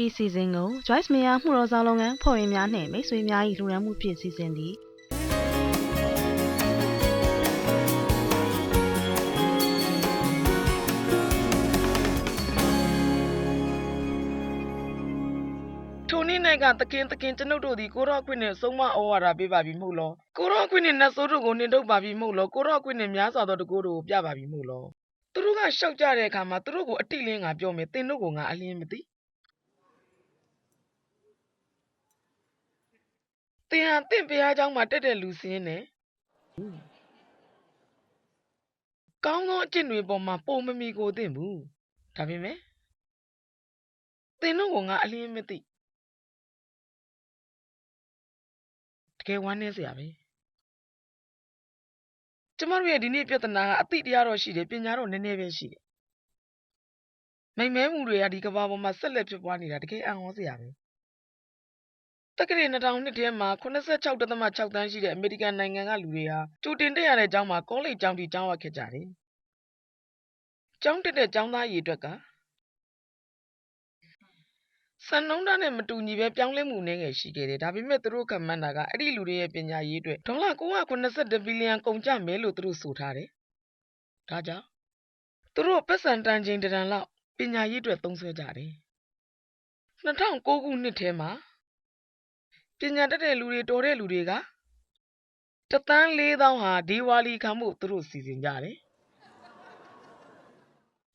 ဤစီစဉ်ကို Joyce Meyer မှုတော်ဆောင်လုပ်ငန်းဖော်ရင်းများနှင့်မိတ်ဆွေများ၏လူရန်မှုဖြင့်စီစဉ်သည်ထိုနေ့၌ကသခင်ကျွန်ုပ်တို့သည်ကိုရော့ခွင့်နှင့်ဆုံးမဩဝါဒပေးပါပြီမဟုတ်လောကိုရော့ခွင့်နှင့်နတ်ဆိုးတို့ကိုနှင်ထုတ်ပါပြီမဟုတ်လောကိုရော့ခွင့်နှင့်များစွာသောတကူတို့ကိုပြပါပြီမဟုတ်လောသူတို့ကရှောက်ကြတဲ့အခါမှာသူတို့ကိုအတိလင်းငါပြောမယ်သင်တို့ကိုငါအလင်းမသိသင်ဟာသင်ဘုရားကျောင်းမှာတက်တဲ့လူစင်းနဲ့ကောင်းသောအကျင့်တွေပေါ်မှာပုံမမီကိုသင်ဘူးဒါပေမဲ့သင်တို့ကိုငါအလင်းမသိတကယ်ဝမ်းနည်းစရာပဲကျမတို့ရဲ့ဒီနေ့ပြဿနာကအသိတရားတော့ရှိတယ်ပညာတော့နည်းနည်းပဲရှိတယ်မိမ့်မဲမှုတွေကဒီကမ္ဘာပေါ်မှာဆက်လက်ဖြစ်ပွားနေတာတကယ်အံ့ဩစရာပဲတက္ကရာ2000နှစ်ထဲမှာ 86.6 သန်းရှိတဲ့အမေရိကန်နိုင်ငံကလူတွေဟာကြိုတင်တက်ရတဲ့ကျောင်းမှာကောလိပ်ကျောင်းထိကျောင်းရောက်ခဲ့ကြတယ်ကျောင်းတက်တဲ့ကျောင်းသားအရေအတွက်ကစံနှုန်းထားနဲ့မတူညီပဲပြောင်းလဲမှုနည်းငယ်ရှိခဲ့တယ်ဒါပေမဲ့သူတို့ခန့်မှန်းတာကအဲ့ဒီလူတွေရဲ့ပညာရေးအတွက်ဒေါ်လာ981ဘီလီယံကုန်ကျမယ်လို့သူတို့ဆိုထားတယ်ဒါကြောင့်သူတို့ပတ်စံတန်ချိန်တန်လောက်ပညာရေးအတွက်သုံးစွဲကြတယ်2009ခုနှစ်ထဲမှာပညာတတ်တဲ့လူတွေတော်တဲ့လူတွေက1,400,000ဟာဒီဝါလီခံမှုသူတို့စီစဉ်ကြတယ်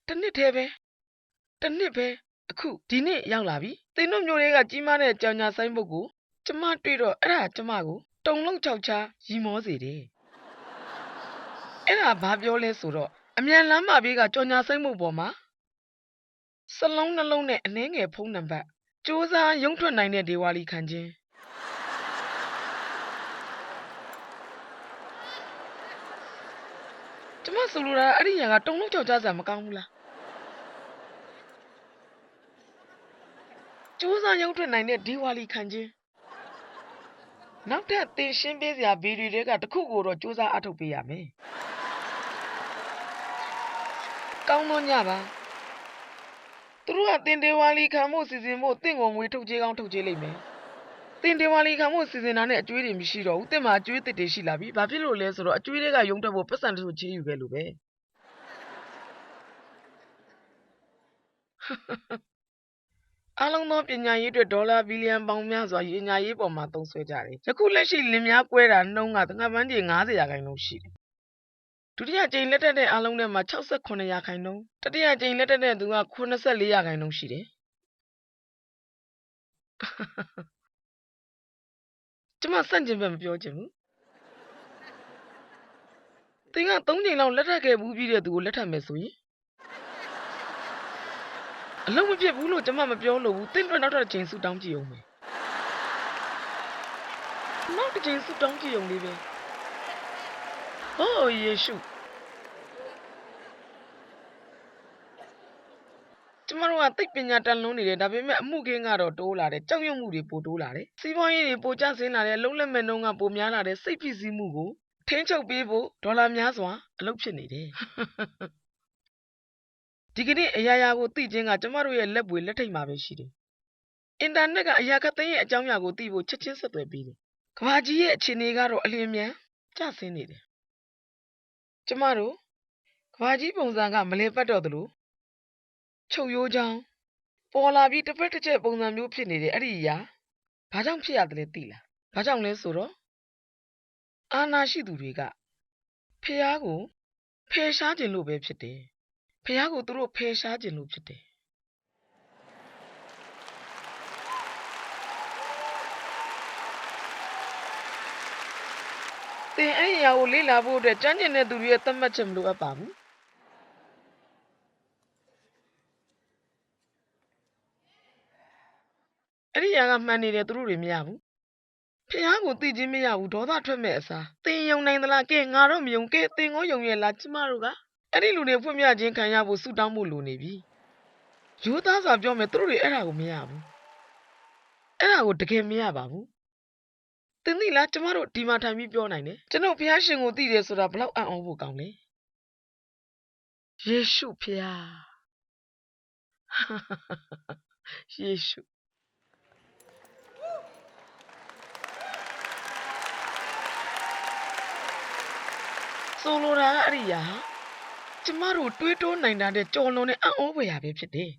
တစ်နှစ်ပဲအခုဒီနေ့ရောက်လာပြီသင်တို့မျိုးတွေကကြီးမားတဲ့ကြောင်ညာဆိုင်ဘုတ်ကိုကျမတွေ့တော့အဲ့ဒါကျမကိုတုံလုံးချောက်ချာရီမောစေတယ်အဲ့ဒါဘာပြောလဲဆိုတော့အမြန်လမ်းမဘေးကကြောင်ညာဆိုင်ဘုတ်ပေါ်မှာစလုံးနှလုံးနဲ့အနှဲငယ်ဖုံးနံပါတ်စူးစမ်းရုံထွက်နိုင်တဲ့ဒီဝါလီခံခြင်းကျမဆိုလိုတာအဲ့ဒီညာကတုံလုံးချောက်ချာစရာမကောင်းဘူးလားစူးစမ်းရုံထွက်နိုင်တဲ့ဒီဝါလီခံခြင်းနောက်ထပ်သင်ရှင်းပေးစရာဗီဒီယိုတွေကတစ်ခုကိုတော့စူးစမ်းအထုတ်ပေးရမယ်ကောင်းသောညပါသူတို့ကသင်ဒေဝါလီခံမှုစီစဉ်ဖို့သင်ကိုငွေထုတ်ချေးကောင်းထုတ်ချေးလိမ့်မယ်သင်ဒေဝါလီခံမှုစီစဉ်တာနဲ့အကျွေးတွေမရှိတော့ဘူးသင်မှာအကျွေးတစ်တွေရှိလာပြီဘာဖြစ်လို့လဲဆိုတော့အကျွေးတွေကရုံတက်ဖို့ပတ်စံတချို့ချေးယူခဲ့လို့ပဲအားလုံးသောပညာရေးအတွက်ဒေါ်လာဘီလီယံပေါင်များစွာပညာရေးပေါ်မှာသုံးစွဲကြတယ်ယခုလက်ရှိလင်များကွဲတာနှုန်းကသငါပန်းကြီး90%ရှိတယ်ဒုတိယကြိမ်လက်ထက်တဲ့အားလုံးထဲမှာ68%တတိယကြိမ်လက်ထက်တဲ့သူက84%ရှိတယ်ကျမစန့်ကျင်ဘက်မပြောချင်ဘူးသင်က3ကြိမ်လောက်လက်ထပ်ခဲ့ဘူးပြီးတဲ့သူကိုလက်ထပ်မယ်ဆိုရင်အလုံးမဖြစ်ဘူးလို့ကျမမပြောလို့ဘူးသင်တို့နောက်ထပ်ကြိမ်ဆူတောင်းကြည့်အောင်မယ်နောက်တစ်ကြိမ်ဆူတောင်းကြည့်အောင်လေးပဲဟောယေရှုကျမတို့ကသိပညာတန်လွန်းနေတယ်ဒါပေမဲ့အမှုခင်းကတော့တိုးလာတယ်ကြောက်ရွံ့မှုတွေပိုတိုးလာတယ်စီးပွားရေးတွေပိုကျဆင်းလာတယ်လုံးလက်မဲ့နှုန်းကပိုများလာတယ်စိတ်ဖိစီးမှုကိုထိန်းချုပ်ပေးဖို့ဒေါ်လာများစွာအလုပ်ဖြစ်နေတယ်ဒီကနေ့အရာရာကိုသိခြင်းကကျမတို့ရဲ့လက်ပွေလက်ထိပ်မှာပဲရှိတယ်အင်တာနက်ကအရာခတ်သိမ်းရဲ့အကြောင်းအရာကိုသိဖို့ချက်ချင်းဆက်သွယ်ပေးတယ်ကမ္ဘာကြီးရဲ့အခြေအနေကတော့အလျင်အမြန်ကျဆင်းနေတယ်ကျမတို့ကမ္ဘာကြီးပုံစံကမလဲပတ်တော့သလိုချုပ်ရိုးချောင်းပေါ်လာပြီးတစ်ဖက်တစ်ချက်ပုံစံမျိုးဖြစ်နေတယ်အဲ့ဒီအရာဘာကြောင့်ဖြစ်ရတယ်လဲသိလားဘာကြောင့်လဲဆိုတော့အာဏာရှိသူတွေကဖျားကိုဖယ်ရှားခြင်းလို့ပဲဖြစ်တယ်ဖျားကိုသူတို့ဖယ်ရှားခြင်းလို့ဖြစ်တယ်သင်အဲ့ဒီအရာကိုလေ့လာဖို့အတွက်ကြမ်းကျင်တဲ့သူတွေရဲ့သတ်မှတ်ချက်မလိုအပ်ပါဘူးအဲ့ဒီအရာကမှန်နေတယ်သူတို့တွေမရဘူးဖျားကိုသိချင်းမရဘူးဒေါသထွက်မဲ့အစားသင်ယုံနိုင်သလားကဲငါတော့မယုံကဲသင်ကိုယုံရဲ့လားကျမတို့ကအဲ့ဒီလူတွေဖွင့်ပြခြင်းခံရဖို့ဆုတောင်းဖို့လိုနေပြီရိုးသားစွာပြောမယ်သူတို့တွေအဲ့ဒါကိုမရဘူးအဲ့ဒါကိုတကယ်မရပါဘူးသင်သိလားကျမတို့ဒီမှာထိုင်ပြီးပြောနိုင်တယ်ကျွန်တော်ဖျားရှင်ကိုသိတယ်ဆိုတာဘလောက်အံ့ဩဖို့ကောင်းလဲယေရှုဖျား ယေရှုဆိုလိုတာကအဲ့ဒီဟာကျမတို့တွေးတိုးနိုင်တဲ့ကြော်လွန်တဲ့အံ့ဩဖွယ်ရာပဲဖြစ်တယ်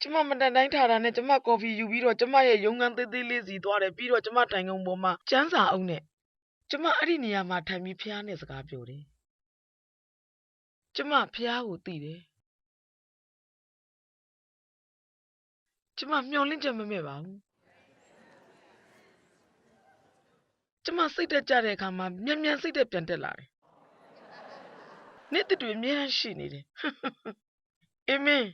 ကျမမတန်တိုင်းထားတာနဲ့ကျမကော်ဖီယူပြီးတော့ကျမရဲ့ရုံးခန်းသေးသေးလေးစီသွားတယ်ပြီးတော့ကျမတိုင်ကုန်ပေါ်မှာကျန်းစာအုပ်နဲ့ကျမအဲ့ဒီနေရာမှာထိုင်ပြီးဖះနဲ့စကားပြောတယ်ကျမဖះကိုသိတယ်ကျမမျောလင့်ချက်မမဲ့ပါဘူးကျမစိတ်တက်ကြတဲ့အခါမှာမြန်စိတ်တက်ပြန်တက်လာတယ်နေ့တတွေအများကြီးရှိနေတယ်အာမင်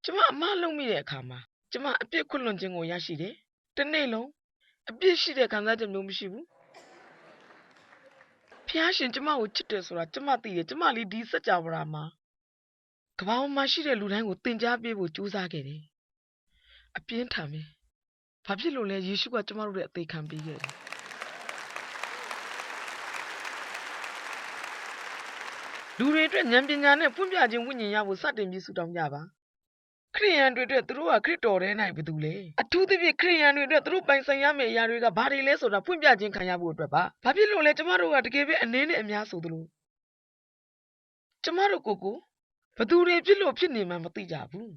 ကျမအမလုံးမိတဲ့အခါမှာကျမအပြစ်ခွင့်လွန်ခြင်းကိုရရှိတယ်တစ်နေ့လုံးအပြစ်ရှိတဲ့ခံစားချက်မျိုးမရှိဘူးဖះရှင်ကျမကိုချစ်တယ်ဆိုတာကျမသိတယ်ကျမလေးဒီစัจ java မှာကဘာမှာရှိတဲ့လူတိုင်းကိုသင်ကြားပေးဖို့ကြိုးစားခဲ့တယ်အပြင်းထန်ပဲဘာဖြစ်လို့လဲယေရှုကကျမတို့ရဲ့အသေးခံပေးခဲ့တယ်လူတွေအတွက်ဉာဏ်ပညာနဲ့ဖွင့်ပြခြင်းဝိညာဉ်ရဖို့စတင်ပြီးဆုတောင်းကြပါခရိယန်တွေအတွက်သူတို့ကခရစ်တော်ထဲ၌ဘာတူလဲအထူးသဖြင့်ခရိယန်တွေအတွက်သူတို့ပိုင်ဆိုင်ရမယ့်အရာတွေကဘာတွေလဲဆိုတာဖွင့်ပြခြင်းခံရဖို့အတွက်ပါဘာဖြစ်လို့လဲကျမတို့ကတကယ်ပဲအနည်းနဲ့အများဆိုသလိုကျမတို့ကိုဘာတူတွေဖြစ်လို့ဖြစ်နေမှမသိကြဘူး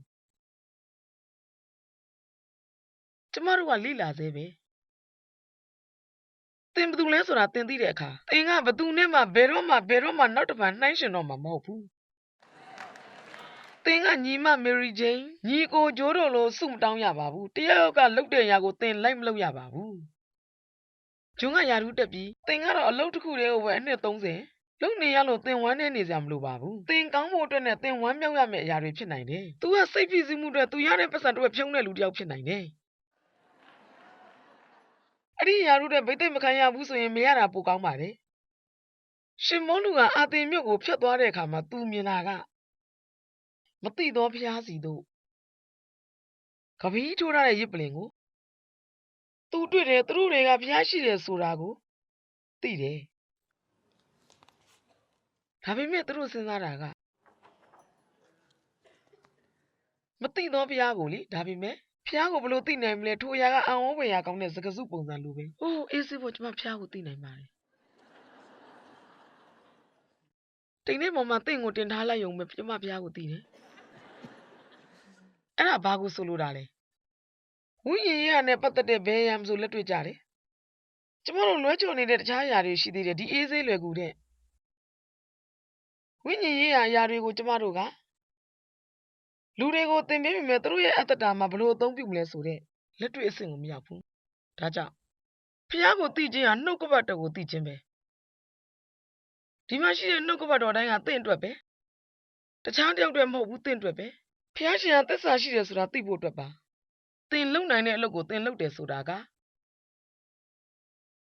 ကျမတို့ကလိလာသေးပဲသင်ဘာတူလဲဆိုတာသင်သိတဲ့အခါသင်ကဘာတူနဲ့မှဘယ်တော့မှနောက်တစ်ပတ်နှိုင်းရှင်တော့မှာမဟုတ်ဘူးသင်ကညီမမေရီဂျိန်းညီကိုဂျိုးတို့လိုစုမတောင်းရပါဘူးတယောက်ကလှုပ်တဲ့ຢာကိုသင်လိုက်မလုပ်ရပါဘူးဂျုံကယာထူးတက်ပြီးသင်ကတော့အလုပ်တစ်ခုတည်းကိုပဲအနှစ်30လုံနေရလို့သင်ဝမ်းနေစရာမလိုပါဘူးသင်ကောင်းဖို့အတွက်နဲ့သင်ဝမ်းမြောက်ရမယ့်အရာတွေဖြစ်နိုင်တယ်။ तू ကစိတ်ဖိစီးမှုအတွက် तू ရတဲ့ပတ်စံတွေဖြုံးတဲ့လူတစ်ယောက်ဖြစ်နိုင်တယ်။အဲ့ဒီအရာတွေဗိတ်သိက်မခံရဘူးဆိုရင်မရတာပိုကောင်းပါတယ်။ရှင်မောလူကအာသင်မြို့ကိုဖျက်သွားတဲ့အခါမှာ तू မြင်တာကမသိသောဖျားစီတို့ကပီးထိုးထားတဲ့ရစ်ပလင်ကို तू တွေ့တယ်သူတို့တွေကဖျားရှိတယ်ဆိုတာကိုသိတယ်။ဒါပေမဲ့သူတို့စဉ်းစားတာကမသိသောဖျားကိုလေဒါပေမဲ့ဖျားကိုဘလို့သိနိုင်မလဲထိုအရာကအံ့ဩဖွယ်ရာကောင်းတဲ့စကားစုပုံစံလိုပဲ။အိုးအေးစေးဖို့ကျမဖျားကိုသိနိုင်ပါတယ်။တိမ်ထဲပေါ်မှာတင့်ကိုတင်ထားလိုက်ရုံပဲကျမဖျားကိုသိတယ်။အဲ့ဒါဘာကိုဆိုလိုတာလဲ။ဝိညာဉ်ရေးနဲ့ပတ်သက်တဲ့ဘယ်ရံဆိုလက်တွေ့ကြတယ်။ကျမတို့လွဲချော်နေတဲ့တခြားအရာတွေရှိသေးတယ်ဒီအေးစေးလွယ်ကူတဲ့ဝိညာဉ်ရေးအရာတွေကိုကျမတို့ကလူတွေကိုသင်ပေးမိမယ်သူတို့ရဲ့အတ္တတာမှာဘလို့အသုံးပြုမလဲဆိုတဲ့လက်တွေ့အဆင့်ကိုမရောက်ဘူး။ဒါကြောင့်ဖျားကိုသိခြင်းဟာနှုတ်ကပတ်တော်ကိုသိခြင်းပဲ။ဒီမှာရှိတဲ့နှုတ်ကပတ်တော်တိုင်းကသင်အတွက်ပဲ။တခြားတယောက်အတွက်မဟုတ်ဘူးသင်အတွက်ပဲ။ဖျားရှင်ကသစ္စာရှိတယ်ဆိုတာသိဖို့အတွက်ပါ။သင်လုံနိုင်တဲ့အလုပ်ကိုသင်လုပ်တယ်ဆိုတာက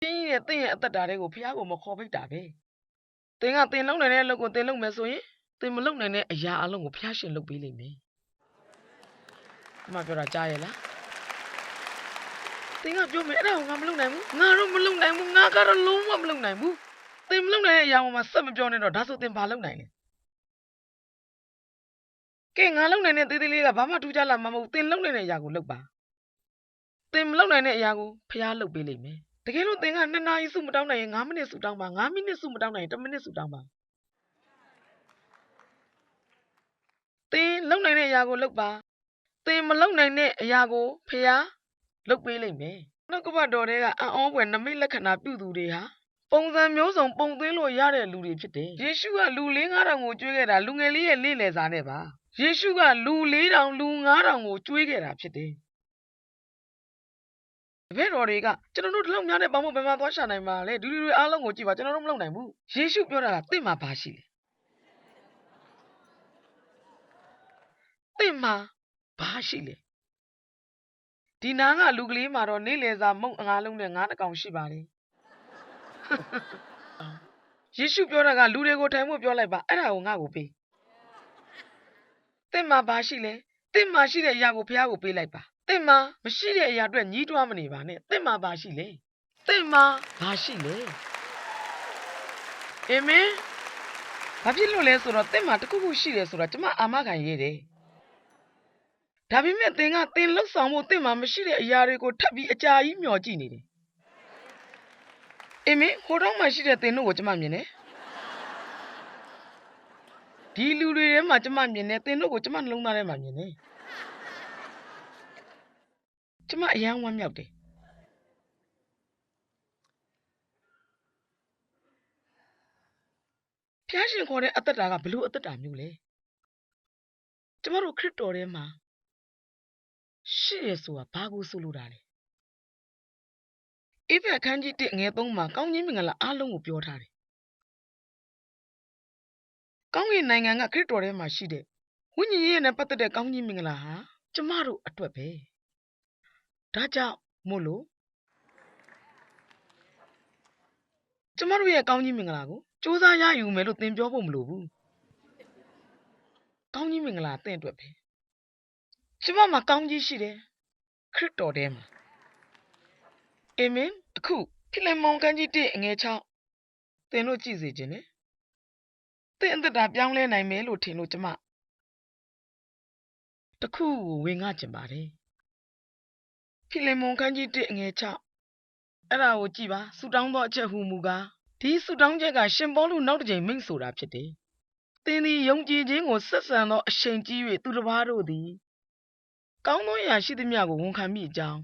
သင်ရဲ့အတ္တတာတွေကိုဖျားကိုမခေါ်ပိတ်တာပဲ။သင်ကသင်လုံနိုင်တဲ့အလုပ်ကိုသင်လုပ်မယ်ဆိုရင်သင်မလုံနိုင်တဲ့အရာအလုံးကိုဖျားရှင်လုပ်ပေးလိမ့်မယ်။ဒီမှာပြောတာကြားရဲ့လား။သင်ကပြောမယ်အဲ့ဒါကိုငါမလုပ်နိုင်ဘူး။ငါတော့မလုပ်နိုင်ဘူး။ငါကတော့လုံးဝမလုပ်နိုင်ဘူး။သင်မလုပ်နိုင်တဲ့အရာမှာစက်မပြောနဲ့တော့ဒါဆိုသင်ဘာလုပ်နိုင်လဲ။ကဲငါလုပ်နိုင်တဲ့သေးသေးလေးကဘာမှထူးခြားလာမှာမဟုတ်ဘူး။သင်လုပ်နိုင်တဲ့အရာကိုလုပ်ပါ။သင်မလုပ်နိုင်တဲ့အရာကိုဖျားလုပ်ပေးလိမ့်မယ်။တကယ်လို့သင်က2 နာရီစုမတောင်းနိုင်ရင်5 မိနစ်စုတောင်းပါ5 မိနစ်စုမတောင်းနိုင်ရင်1 မိနစ်စုတောင်းပါသင်လုံနိုင်တဲ့အရာကိုလုပ်ပါသင်မလုံနိုင်တဲ့အရာကိုဖျားလုပ်ပေးလိမ့်မယ်နှုတ်ကပတ်တော်တွေကအံ့ဩဖွယ်နမိတ်လက္ခဏာပြုသူတွေဟာပုံစံမျိုးစုံပုံသွင်းလို့ရတဲ့လူတွေဖြစ်တယ်ယေရှုကလူ 4,000 ကိုကျွေးခဲ့တာလူငယ်လေးရဲ့လေ့လည်စာနဲ့ပါယေရှုကလူ 4,000 လူ 5,000 ကိုကျွေးခဲ့တာဖြစ်တယ်ဘယ်တော်တွေကကျွန်တော်တို့ဒီလောက်များတဲ့ပေါင်းဖို့ဘယ်မှာသွားရှာနိုင်မှာလဲဒီလူတွေအားလုံးကိုကြည့်ပါကျွန်တော်တို့မလုပ်နိုင်ဘူးယေရှုပြောတာကသင်မှာဘာရှိလဲသင်မှာဘာရှိလဲဒီနားကလူကလေးမှာတော့နေလေစာမုံငါးလုံးနဲ့ငါးနှကောင်ရှိပါတယ်ယေရှုပြောတာကလူတွေကိုထိုင်ဖို့ပြောလိုက်ပါအဲ့ဒါကိုငါ့ကိုပေးသင်မှာဘာရှိလဲသင်မှာရှိတဲ့အရာကိုဘုရားကိုပေးလိုက်ပါသင်မှာမရှိတဲ့အရာအတွက်ညှိတွားမနေပါနဲ့သင်မှာဘာရှိလဲသင်မှာဘာရှိလဲအာမင်ဘာဖြစ်လို့လဲဆိုတော့သင်မှာတခုခုရှိတယ်ဆိုတော့ကျွန်မအာမခံရေးတယ် ဒါပေမဲ့သင်ကသင်လှုပ်ဆောင်ဖို့သင်မှာမရှိတဲ့အရာတွေကိုထပ်ပြီးအကြာကြီးမျှော်ကြည့်နေတယ်အေးမင်းဟိုတော့မှရှိတဲ့သင်တို့ကိုကျမမြင်တယ်ဒီလူတွေထဲမှာကျမမြင်တယ်သင်တို့ကိုကျမနှလုံးသားထဲမှာမြင်တယ်ကျမအယံဝမ်းမြောက်တယ်ဖျားရှင်ခေါ်တဲ့အသက်တာကဘလို့အသက်တာမျိုးလဲကျမတို့ခရစ်တော်ထဲမှာရှိရဆိုတာဘာကိုဆိုလိုတာလဲအေဖက်ခန်းကြီး1ငယ်3မှာကောင်းကြီးမင်္ဂလာအားလုံးကိုပြောထားတယ်ကောင်းကင်နိုင်ငံကခရစ်တော်ထဲမှာရှိတဲ့ဝိညာဉ်ရေးနဲ့ပတ်သက်တဲ့ကောင်းကြီးမင်္ဂလာဟာကျမတို့အတွက်ပဲဒါကြောင့်မို့လို့ကျမတို့ရဲ့ကောင်းကြီးမင်္ဂလာကိုစူးစမ်းရယူမယ်လို့သင်ပြောဖို့မလိုဘူးကောင်းကြီးမင်္ဂလာသင်အတွက်ပဲကျမမှာကောင်းကြီးရှိတယ်ခရစ်တော်ထဲမှာအာမင်အခုဖိလိမ္မောန်ခန်းကြီး1ငယ်6သင်တို့ကြည့်စေခြင်းနဲ့သင်အသက်တာပြောင်းလဲနိုင်မယ်လို့ထင်လို့ကျမတခုကိုဝင်ငှကျင်ပါတယ်ဖိလိမ္မောန်ခန်းကြီး1ငယ်6အဲ့ဒါကိုကြည့်ပါဆူတောင်းသောအချက်ဟူမူကားဒီဆူတောင်းချက်ကရှင်ပေါလုနောက်တစ်ကြိမ်မိန့်ဆိုတာဖြစ်တယ်သင်သည်ယုံကြည်ခြင်းကိုဆက်ဆံသောအရှိန်ကြီး၍သူတစ်ပါးတို့သည်ကောင်းသောအရာရှိသမျှကိုဝန်ခံမိအကြောင်း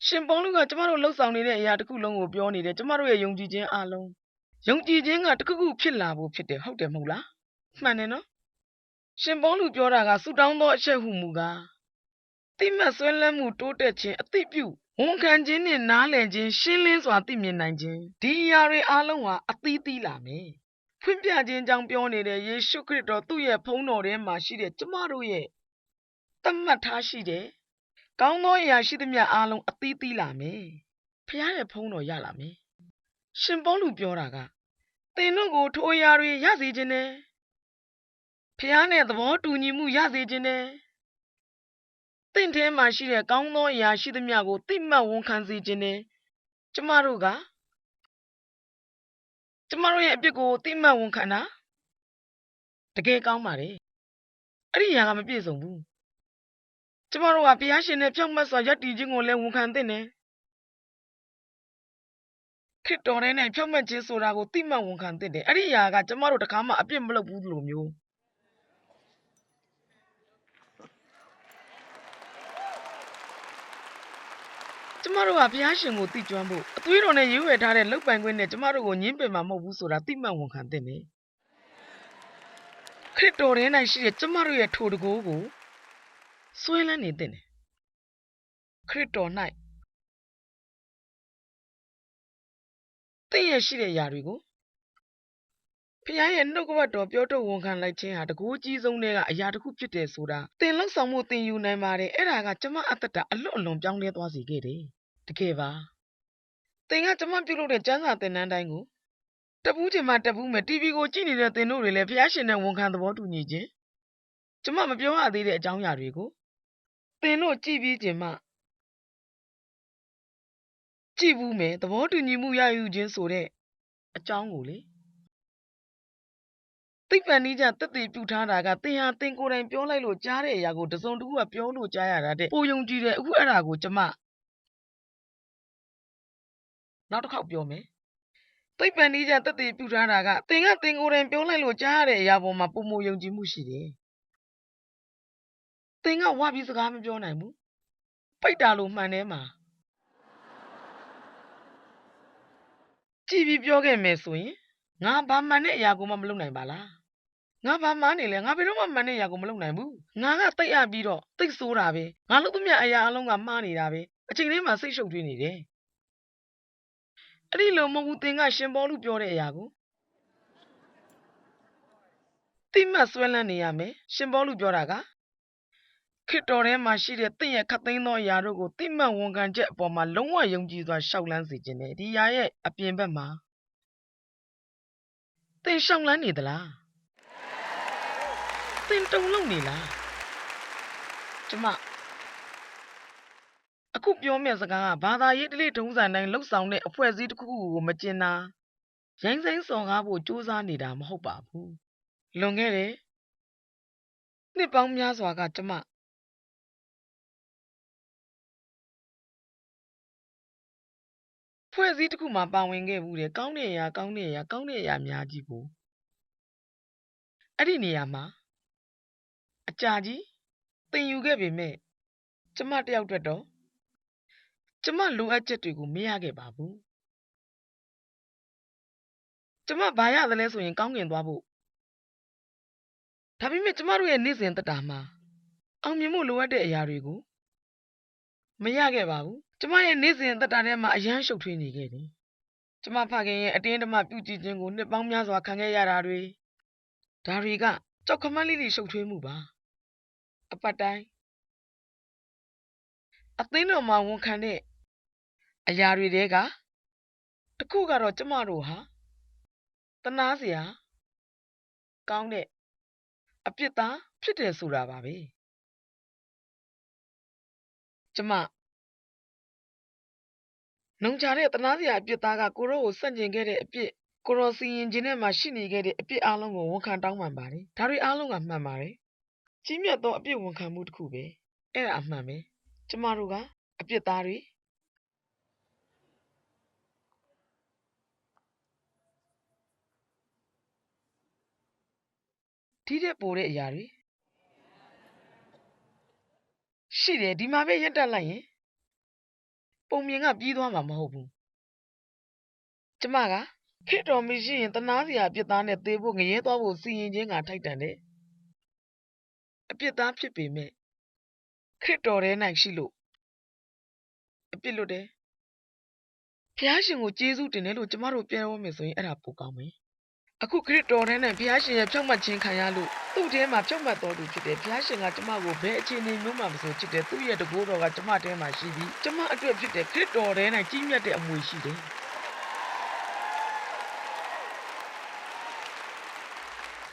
ရှင်ပေါလုကကျမတို့လှုပ်ဆောင်နေတဲ့အရာတစ်ခုလုံးကိုပြောနေတယ်ကျမတို့ရဲ့ယုံကြည်ခြင်းအလုံးယုံကြည်ခြင်းကတစ်ခုခုဖြစ်လာဖို့ဖြစ်တယ်ဟုတ်တယ်မဟုတ်လားမှန်တယ်နော်ရှင်ပေါလုပြောတာကဆူတောင်းသောအချက်ဟူမူကားတိမှတ်ဆွဲလန်းမှုတိုးတက်ခြင်းအသိပြုဝန်ခံခြင်းနဲ့နားလည်ခြင်းရှင်းလင်းစွာသိမြင်နိုင်ခြင်းဒီအရာတွေအလုံးဟာအသီးသီးလာမယ်ဖွင့်ပြခြင်းကြောင့်ပြောနေတဲ့ယေရှုခရစ်တော်သူ့ရဲ့ဖုန်းတော်ထဲမှာရှိတဲ့ကျမတို့ရဲ့သတ်မှတ်ထားရှိတဲ့ကောင်းသောအရာရှိသမျှအားလုံးအသီးသီးလာမယ်ဖခင်ရဲ့ဖုန်းတော်ရလာမယ်ရှင်ပေါလုပြောတာကသင်တို့ကိုထိုအရာတွေရစေခြင်းနဲ့ဖခင်နဲ့သဘောတူညီမှုရစေခြင်းနဲ့သင်ထဲမှာရှိတဲ့ကောင်းသောအရာရှိသမျှကိုသိမှတ်ဝန်ခံစေခြင်းနဲ့ကျမတို့ရဲ့အပြစ်ကိုသိမှတ်ဝန်ခံတာတကယ်ကောင်းပါတယ်အဲ့ဒီအရာကမပြည့်စုံဘူးကျမတို့ကဘုရားရှင်နဲ့ဖြောင့်မတ်စွာယက်တည်ခြင်းကိုလည်းဝန်ခံသင့်တယ်ခရစ်တော်ထဲ၌ဖြောင့်မတ်ခြင်းဆိုတာကိုသိမှတ်ဝန်ခံသင့်တယ်အဲ့ဒီအရာကကျမတို့တခါမှအပြစ်မလုပ်ဘူးလို့မျိုးကျမတို့ကဘုရားရှင်ကိုသိကျွမ်းဖို့အသွေးတော်နဲ့ရွေးဝယ်ထားတဲ့လုပ်ပိုင်ခွင့်နဲ့ကျမတို့ကိုညှင်းပယ်မှာမဟုတ်ဘူးဆိုတာသိမှတ်ဝန်ခံသင့်တယ်ခရစ်တော်ထဲ၌ရှိတဲ့ကျမတို့ရဲ့ထိုတကိုးကိုဆွဲလန်းနေသင့်တယ်ခရစ်တော်၌သင်ရဲ့ရှိတဲ့အရာတွေကိုဖခင်ရဲ့နှုတ်ကပတ်တော်ပြောထုတ်ဝန်ခံလိုက်ခြင်းဟာတကူကြီးဆုံးတွေကအရာတစ်ခုဖြစ်တယ်ဆိုတာသင်လောက်ဆောင်မှုသင်ယူနိုင်ပါတယ်အဲ့ဒါကကျမအသက်တာအလွတ်အလွန်ပြောင်းလဲသွားစေခဲ့တယ်တကယ်ပါသင်ကကျမပြုလုပ်တဲ့ကျမ်းစာသင်တန်းတိုင်းကိုတက်ဘူးချင်မှတက်ဘူးမယ် TV ကိုကြည့်နေတဲ့သင်တို့တွေလည်းဖခင်ရှင်နဲ့ဝန်ခံသဘောတူညီခြင်းကျမမပြောရသေးတဲ့အကြောင်းအရာတွေကိုသင်တို့ကြည့်ပြီးခြင်းမှကြည့်ဘူးမယ်သဘောတူညီမှုရယူခြင်းဆိုတဲ့အကြောင်းကိုလေသိပ္ပံနည်းကျသက်သေပြုထားတာကသင်ဟာသင်ကိုယ်တိုင်ပြောလိုက်လို့ကြားတဲ့အရာကိုတစုံတစ်ခုကပြောလို့ကြားရတာတဲ့ပိုယုံကြည်တယ်အခုအဲ့ဒါကိုကျမနောက်တစ်ခေါက်ပြောမယ်သိပ္ပံနည်းကျသက်သေပြုထားတာကသင်ကိုယ်တိုင်ပြောလိုက်လို့ကြားရတဲ့အရာပေါ်မှာပုံမယုံကြည်မှုရှိတယ်သင်ကဝပြီးစကားမပြောနိုင်ဘူးပိတ်တာလို့မှန်တယ်မှာကြည်ပြီးပြောခဲ့မယ်ဆိုရင်ငါဘာမှန်တဲ့အရာကိုမှမလုပ်နိုင်ပါလားငါဘာမှန်းနေလဲငါဘယ်တော့မှမှန်တဲ့အရာကိုမလုပ်နိုင်ဘူးငါကတိတ်ရပြီးတော့တိတ်ဆိုးတာပဲငါလုပ်သမျှအရာအလုံးကမှားနေတာပဲအချိန်လေးမှာစိတ်ရှုပ်ထွေးနေတယ်အဲ့ဒီလိုမဟုတ်ဘူးသင်ကရှင်ပေါလုပြောတဲ့အရာကိုတိမှတ်ဆွဲလန်းနေရမယ်ရှင်ပေါလုပြောတာကခရစ်တော်ထဲမှာရှိတဲ့သင်ရဲ့ခတ်သိမ်းသောအရာတို့ကိုတိမှတ်ဝန်ခံချက်အပေါ်မှာလုံးဝယုံကြည်စွာရှောက်လန်းစေခြင်းနဲ့ဒီအရာရဲ့အပြင်ဘက်မှာသင်ရှောက်လန်းနေသလားသင်တုံလုံးနေလားကျမအခုပြောမယ့်စကားကဘာသာရေးတလေထုံးစံတိုင်းလှုပ်ဆောင်တဲ့အဖွဲ့အစည်းတစ်ခုခုကိုမကျင်နာရိုင်းစိုင်းစော်ကားဖို့ကြိုးစားနေတာမဟုတ်ပါဘူးလွန်ခဲ့တဲ့နှစ်ပေါင်းများစွာကကျမ ဖွဲ့စည်းတစ်ခုမှာပါဝင်ခဲ့ဘူးတဲ့ကောင်းတဲ့အရာကောင်းတဲ့အရာကောင်းတဲ့အရာများကြီးကိုအဲ့ဒီနေရာမှာအကြာကြီးသင်ယူခဲ့ပေမဲ့ကျမတယောက်အတွက်တော့ကျမလိုအပ်ချက်တွေကိုမရခဲ့ပါဘူးကျမဘာရသလဲဆိုရင်ကောင်းကင်သွားဖို့ဒါပေမဲ့ကျမတို့ရဲ့နေ့စဉ်သက်တာမှာအောင်မြင်မှုလိုအပ်တဲ့အရာတွေကိုမရခဲ့ပါဘူးကျမရဲ့နေ့စဉ်သက်တာထဲမှာအယမ်းရှုပ်ထွေးနေခဲ့တယ်ကျမဖခင်ရဲ့အတင်းဓမ္မပြုကြည့်ခြင်းကိုနှစ်ပေါင်းများစွာခံခဲ့ရတာတွေဒါတွေကကြောက်ခမန်းလေးတွေရှုပ်ထွေးမှုပါအပတ်တိုင်းအသင်းတော်မှာဝန်ခံတဲ့အရာတွေတဲကတစ်ခုကတော့ကျမတို့ဟာတနာစရာကောင်းတဲ့အပြစ်သားဖြစ်တယ်ဆိုတာပါပဲကျမနှုံချတဲ့တနာစရာအပြစ်သားကကိုရောကိုစန့်ကျင်ခဲ့တဲ့အပြစ်ကိုရောစီရင်ခြင်းထဲမှာရှိနေခဲ့တဲ့အပြစ်အလုံးကိုဝန်ခံတောင်းပန်ပါတယ်ဒါတွေအလုံးကမှန်ပါတယ်ကြီးမြတ်သောအပြစ်ဝန်ခံမှုတစ်ခုပဲအဲ့ဒါအမှန်ပဲကျမတို့ကအပြစ်သားတွေဒီတဲ့ပိုတဲ့အရာတွေရှိတယ်ဒီမှာပဲရက်တက်လိုက်ရင်ပုံမြင်ကပြီးသွားမှာမဟုတ်ဘူးကျမကခရစ်တော်မရှိရင်တနာစရာအပြစ်သားနဲ့သေဖို့ငရဲသွားဖို့စီရင်ခြင်းကထိုက်တန်တဲ့အပြစ်သားဖြစ်ပေမဲ့ခရစ်တော်ထဲ၌ရှိလို့အပြစ်လွတ်တယ်ဖျားရှင်ကိုကျေးဇူးတင်တယ်လို့ကျမတို့ပြောမယ်ဆိုရင်အဲ့ဒါပိုကောင်းမယ်အခုခရစ်တော်ထဲ၌ဖျားရှင်ရဲ့ဖြောင့်မတ်ခြင်းခံရလို့သူ့ထဲမှာဖြောင့်မတ်တော်သူဖြစ်တယ်ဖျားရှင်ကကျမကိုဘယ်အခြေအနေမျိုးမှမဆိုချစ်တယ်သူ့ရဲ့တကိုးတော်ကကျမထဲမှာရှိပြီးကျမအတွက်ဖြစ်တယ်ခရစ်တော်ထဲ၌ကြီးမြတ်တဲ့အမွေရှိတယ်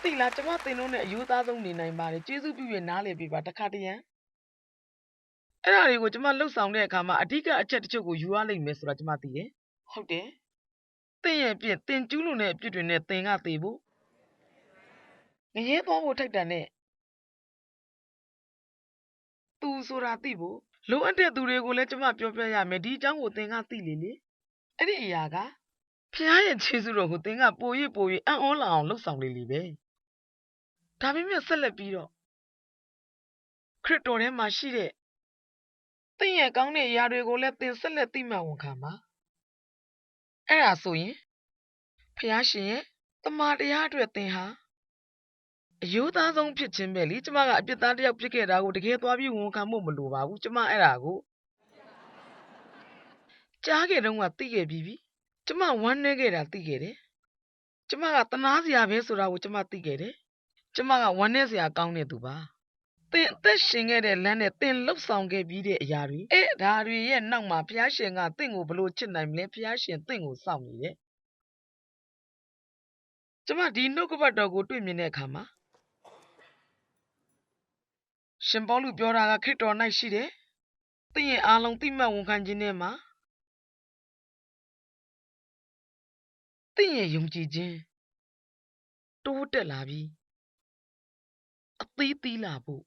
သိလားကျမသင်တို့နဲ့အယူသားဆုံးနေနိုင်ပါတယ်ကျေးဇူးပြု၍နားလည်ပေးပါတခါတရံအဲ့ဒါတွေကိုကျမလှုပ်ဆောင်တဲ့အခါမှာအဓိကအချက်တချို့ကိုယူရလိမ့်မယ်ဆိုတာကျမသိတယ်ဟုတ်တယ်သင်ရဲ့အပြစ်သင်ကျူးလွန်တဲ့အပြစ်တွေနဲ့သင်ကသေဖို့ငရဲသွားဖို့ထိုက်တန်တဲ့သူဆိုတာသိဖို့လိုအပ်တဲ့သူတွေကိုလည်းကျမပြောပြရမယ်ဒီအကြောင်းကိုသင်ကသိလေလေအဲ့ဒီအရာကဖျားရဲ့ခြေစွတော်ကိုသင်ကပို၍အံ့ဩလာအောင်လှုပ်ဆောင်လေလေပဲဒါပေမဲ့ဆက်လက်ပြီးတော့ခရစ်တော်ထဲမှာရှိတဲ့သင်ရဲ့ကောင်းတဲ့အရာတွေကိုလည်းသင်ဆက်လက်သိမှတ်ဝန်ခံပါအဲ့ဒါဆိုရင်ဖျားရှင်ရဲ့တမန်တရားအတွက်သင်ဟာအယိုးသားဆုံးဖြစ်ခြင်းပဲလေကျမကအပြစ်သားတစ်ယောက်ဖြစ်ခဲ့တာကိုတကယ်သွားပြီးဝန်ခံဖို့မလိုပါဘူးကျမအဲ့ဒါကိုကြားခဲ့တုန်းကသိခဲ့ပြီးပြီကျမဝမ်းနည်းခဲ့တာသိခဲ့တယ်ကျမကတနာစရာပဲဆိုတာကိုကျမသိခဲ့တယ်ကျမကဝမ်းနည်းစရာကောင်းတဲ့သူပါသင်အသက်ရှင်ခဲ့တဲ့လမ်းနဲ့သင်လှုပ်ဆောင်ခဲ့ပြီးတဲ့အရာတွေဒါတွေရဲ့နောက်မှာဘုရားရှင်ကသင်ကိုဘလို့ချစ်နိုင်မလဲဘုရားရှင်သင်ကိုစောင့်နေတယ်ကျမဒီနှုတ်ကပတ်တော်ကိုတွေ့မြင်တဲ့အခါမှာရှင်ပေါလုပြောတာကခရစ်တော်၌ရှိတယ်သင်ရဲ့အားလုံးသိမှတ်ဝန်ခံခြင်းထဲမှာသင်ရဲ့ယုံကြည်ခြင်းတိုးတက်လာပြီးအသေးသေးလာဖို့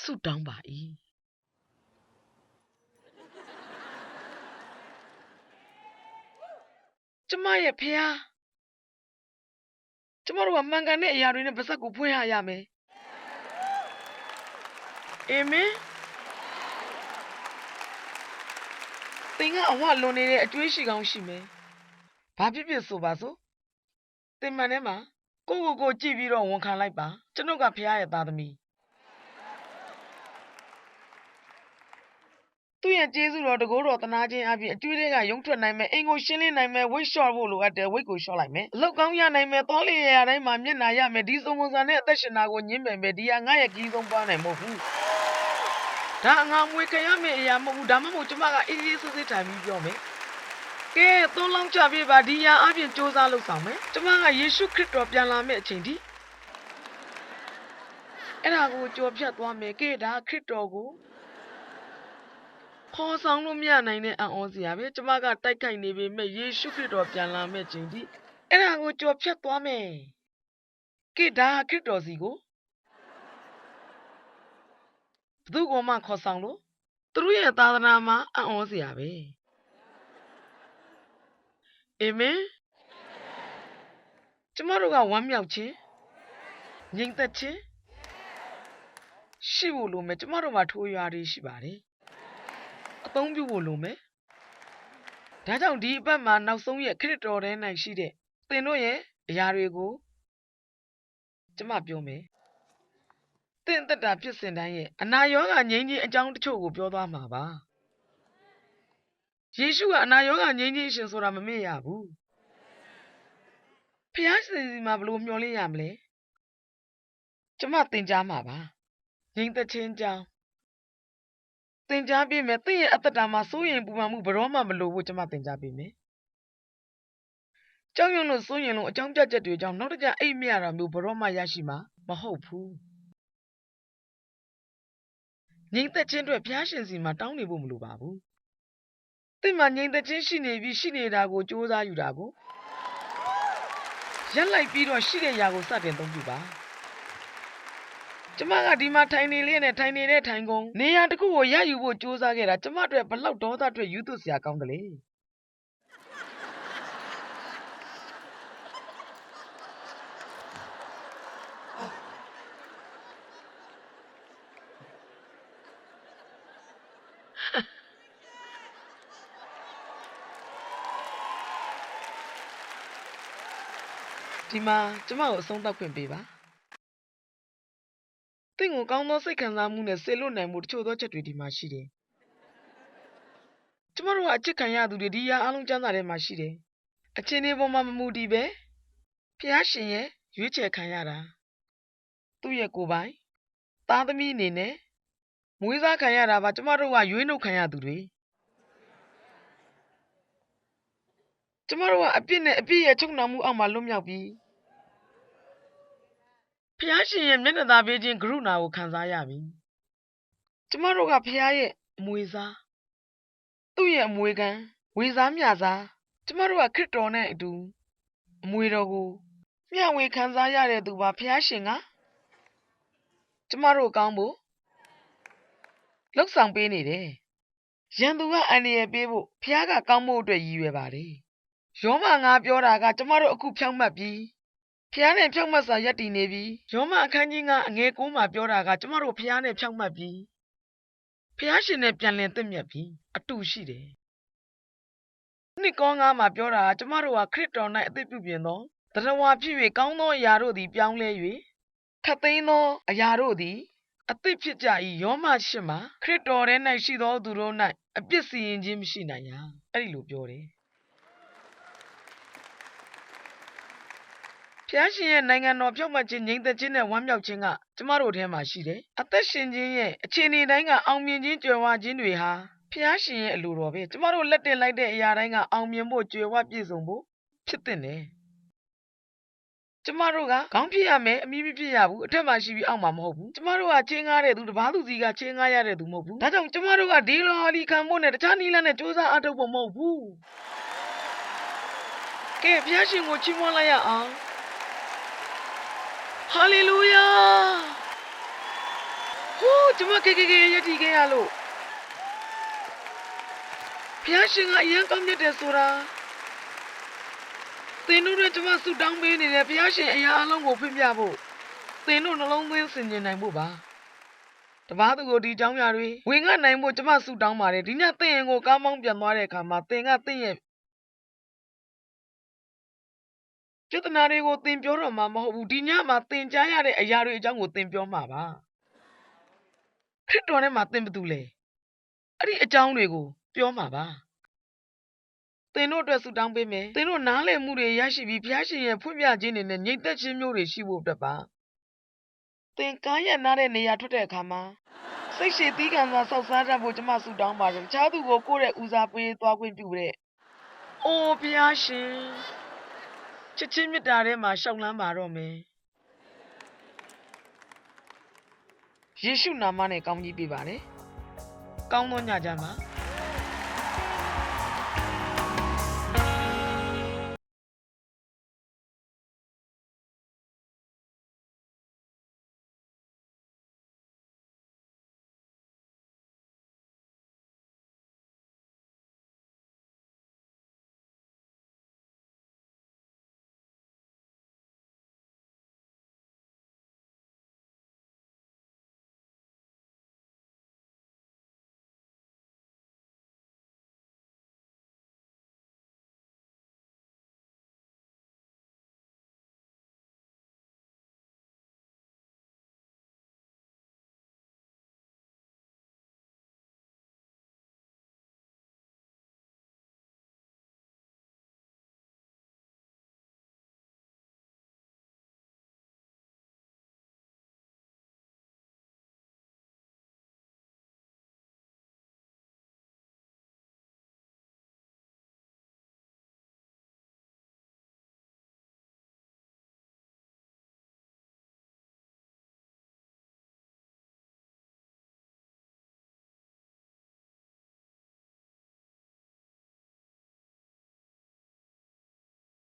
ဆုတောင်းပါ၏ကျမရဲ့ဖခင်ကျမတို့ကမှန်ကန်တဲ့အရာတွေနဲ့ပါးစပ်ကိုဖွင့်ရမယ်အာမင်သင်ကအဝလွန်နေတဲ့အကျွေးရှိကောင်းရှိမယ်ဘာဖြစ်ဖြစ်ဆိုပါစို့သင်မှန်ထဲမှာကိုကြည့်ပြီးတော့ဝန်ခံလိုက်ပါကျွန်ုပ်ကဖခင်ရဲ့သားသမီးသူ့ရဲ့ကျေးဇူးတော်တကိုးတော်တနာခြင်းအပြင်အကျွေးတွေကရုံထွက်နိုင်မယ်အိမ်ကိုရှင်းလင်းနိုင်မယ်ဝိတ်လျှော့ဖို့လိုအပ်တယ်ဝိတ်ကိုလျှော့လိုက်မယ်အလောက်ကောင်းရနိုင်မယ်သွားလေရတိုင်းမှာမျက်နာရမယ်ဒီစုံပုံစံနဲ့အသက်ရှင်တာကိုညှင်းပယ်မယ်ဒီဟာငါရဲ့ကြီးဆုံးပွားနိုင်မဟုတ်ဘူးဒါငါမွေခံရမယ့်အရာမဟုတ်ဘူးဒါမှမဟုတ်ကျမကအေးအေးဆေးဆေးထိုင်ပြီးပြောမယ်ကဲသုံးလောင်းချပြပါဒီဟာအပြင်စ조사လုပ်ဆောင်မယ်ကျမကယေရှုခရစ်တော်ပြန်လာမယ့်အချိန်ထိအဲ့ဒါကိုကြော်ဖြတ်သွားမယ်ကဲဒါခရစ်တော်ကိုခေါ်ဆောင်လို့မရနိုင်တဲ့အံ့ဩစရာပဲကျမကတိုက်ခိုက်နေပေမဲ့ယေရှုခရစ်တော်ပြန်လာမယ့်ချိန်ထိအဲ့ဒါကိုကြော်ဖြတ်သွားမယ်ကဲဒါခရစ်တော်စီကိုဘသူကမှခေါ်ဆောင်လို့သူတို့ရဲ့သာသနာမှာအံ့ဩစရာပဲ အာမင်ကျမတို့ကဝမ်းမြောက်ခြင်းငြိမ်သက်ခြင်းရှိဖို့လိုမယ်ကျမတို့မှာထိုးရွာတွေရှိပါတယ်အသုံးပြုဖို့လိုမယ်ဒါကြောင့်ဒီအပတ်မှာနောက်ဆုံးရက်ခရစ်တော်ထဲ၌ရှိတဲ့သင်တို့ရဲ့အရာတွေကိုကျမပြောမယ်သင်သက်တာဖြစ်စဉ်တိုင်းရဲ့အနာရောဂါငြိမ်းခြင်းအကြောင်းတချို့ကိုပြောသွားမှာပါယေရှုကအနာရောဂါငြိမ်းခြင်းရှင်ဆိုတာမမေ့ရဘူးဖျားရှင်စီမှာဘလို့မျှော်လင့်ရမလဲကျမသင်ကြားမှာပါငြိမ်သက်ခြင်းကြောင်းသင်ကြားပေးမယ်သင်ရဲ့အသက်တာမှာစိုးရင်ပူပန်မှုဘယ်တော့မှမလိုဘူးကျမသင်ကြားပေးမယ်ကြောက်ရွံ့လို့စိုးရင်လို့အကြောင်းပြချက်တွေကြောင့်နောက်တစ်ကြအိပ်မရတာမျိုးဘယ်တော့မှရရှိမှာမဟုတ်ဘူးငြိမ်သက်ခြင်းအတွက်ဘုရားရှင်စီမှာတောင်းနေဖို့မလိုပါဘူးသင်မှာငြိမ်သက်ခြင်းရှိနေပြီးရှိနေတာကိုစူးစမ်းယူတာကိုရက်လိုက်ပြီးတော့ရှိတဲ့ຢာကိုစတင်သုံးပြပါကျမကဒီမှာထိုင်နေလေးနဲ့ထိုင်နေတဲ့ထိုင်ကုန်နေရာတစ်ခုကိုရယူဖို့စူးစမ်းခဲ့တာကျမအတွက်ဘလောက်ဒေါသအတွက်ယူသွစရာကောင်းတယ်လေဒီမှာကျမကိုအဆုံးသတ်ခွင့်ပေးပါသင်ကိုကောင်းသောစိတ်ခံစားမှုနဲ့ဆေလွတ်နိုင်မှုတချို့သောချက်တွေဒီမှာရှိတယ်ကျမတို့ကအချစ်ခံရသူတွေဒီရာအလုံးကျမ်းစာထဲမှာရှိတယ်အခြေအနေပေါ်မှာမမူတည်ပဲဖျားရှင်ရဲ့ရွေးချယ်ခံရတာသူ့ရဲ့ကိုယ်ပိုင်သားသမီးအနေနဲ့မွေးစားခံရတာပါကျမတို့ကရွေးနှုတ်ခံရသူတွေကျမတို့ကအပြစ်နဲ့အပြစ်ရဲ့ချုပ်နှောင်မှုအောက်မှာလွတ်မြောက်ပြီးဖျားရှင်ရဲ့မျက်နှာသာပေးခြင်းကရုဏာကိုခံစားရပြီကျမတို့ကဖျားရဲ့အမွေစားသူ့ရဲ့အမွေခံဝေစားမြစားကျမတို့ကခရစ်တော်နဲ့အတူအမွေတော်ကိုမျှဝေခံစားရတဲ့သူပါဖျားရှင်ကကျမတို့ကောင်းဖို့လှုပ်ဆောင်ပေးနေတယ်ရန်သူကအန္တရာယ်ပေးဖို့ဖျားကကောင်းဖို့အတွက်ရည်ရွယ်ပါတယ်ယောမငါပြောတာကကျမတို့အခုဖြောင့်မတ်ပြီးဖျားနဲ့ဖြောင့်မတ်စွာယက်တည်နေပြီးယောမအခန်းကြီးကအငယ်9မှာပြောတာကကျမတို့ဖျားနဲ့ဖြောင့်မတ်ပြီးဖျားရှင်နဲ့ပြန်လည်သင့်မြတ်ပြီးအတူရှိတယ်နှစ်ကော9မှာပြောတာကကျမတို့ဟာခရစ်တော်၌အသက်ပြုပြင်သောတရားဝါဖြစ်၍ကောင်းသောအရာတို့သည်ပြောင်းလဲ၍ခတ်သိမ်းသောအရာတို့သည်အသက်ဖြစ်ကြ၏ယောမ8မှာခရစ်တော်ထဲ၌ရှိသောသူတို့၌အပြစ်စီရင်ခြင်းမရှိနိုင်ရာအဲ့ဒီလိုပြောတယ်ဖျားရှင်ရဲ့နိုင်ငံတော်ဖြောင့်မတ်ခြင်းငြိမ်သက်ခြင်းနဲ့ဝမ်းမြောက်ခြင်းကကျမတို့ထဲမှာရှိတယ်အသက်ရှင်ခြင်းရဲ့အခြေအနေတိုင်းကအောင်မြင်ခြင်းကြွယ်ဝခြင်းတွေဟာဖျားရှင်ရဲ့အလိုတော်ပဲကျမတို့လက်တင်လိုက်တဲ့အရာတိုင်းကအောင်မြင်ဖို့ကြွယ်ဝပြည့်စုံဖို့ဖြစ်တဲ့နယ်ကျမတို့ကခေါင်းဖြစ်ရမယ်အမီးမဖြစ်ရဘူးအထက်မှာရှိပြီးအောက်မှာမဟုတ်ဘူးကျမတို့ကချင်းငားတဲ့သူတပားသူစီကချင်းငားရတဲ့သူမဟုတ်ဘူးဒါကြောင့်ကျမတို့ကဒီလိုလီခံဖို့နဲ့တခြားနည်းလမ်းနဲ့စူးစမ်းအားထုတ်ဖို့မဟုတ်ဘူးကဲဖျားရှင်ကိုချီးမွမ်းလိုက်ရအောင်ဟာလေလုယာဟိုးကျမကေရည်တည်ခဲ့ရလို့ဖျားရှင်ကအရင်ကောင်းမြတ်တယ်ဆိုတာသင်တို့နဲ့ကျမဆုတောင်းပေးနေတဲ့ဘုရားရှင်အရာအလုံးကိုဖွင့်ပြဖို့သင်တို့နှလုံးသွင်းဆင်ခြင်နိုင်ဖို့ပါတပားသူကိုဒီเจ้าညာတွေဝင်ငှနိုင်ဖို့ကျမဆုတောင်းပါတယ်ဒီညသင်ရင်ကိုကားမောင်းပြန်သွားတဲ့အခါမှာသင်ကသင်ရဲ့ပြဿနာတွေကိုသင်ပြောတော့မှာမဟုတ်ဘူးဒီညမှာသင်ကြားရတဲ့အရာတွေအကြောင်းကိုသင်ပြောမှာပါခရစ်တော်နဲ့မှာသင်ဘာတူလဲအဲ့ဒီအကြောင်းတွေကိုပြောမှာပါသင်တို့အတွက်ဆုတောင်းပေးမယ်သင်တို့နားလည်မှုတွေရရှိပြီးဘုရားရှင်ရဲ့ဖွင့်ပြခြင်းတွေနဲ့ညီသက်ခြင်းမျိုးတွေရှိဖို့အတွက်ပါသင်ကားရနာတဲ့နေရာထွက်တဲ့အခါမှာစိတ်ရှည်သီးခံစွာစောက်စားတတ်ဖို့ကျမဆုတောင်းပါတယ်တခြားသူကိုကိုယ့်ရဲ့ဦးစားပေးသွားခွင့်ပြုတဲ့အိုးဘုရားရှင်ချစ်ချင်းမေတ္တာထဲမှာရှောက်လန်းပါတော့မယ်ယေရှုနာမနဲ့ကောင်းကြီးပေးပါတယ်ကောင်းသောညချမ်းပါ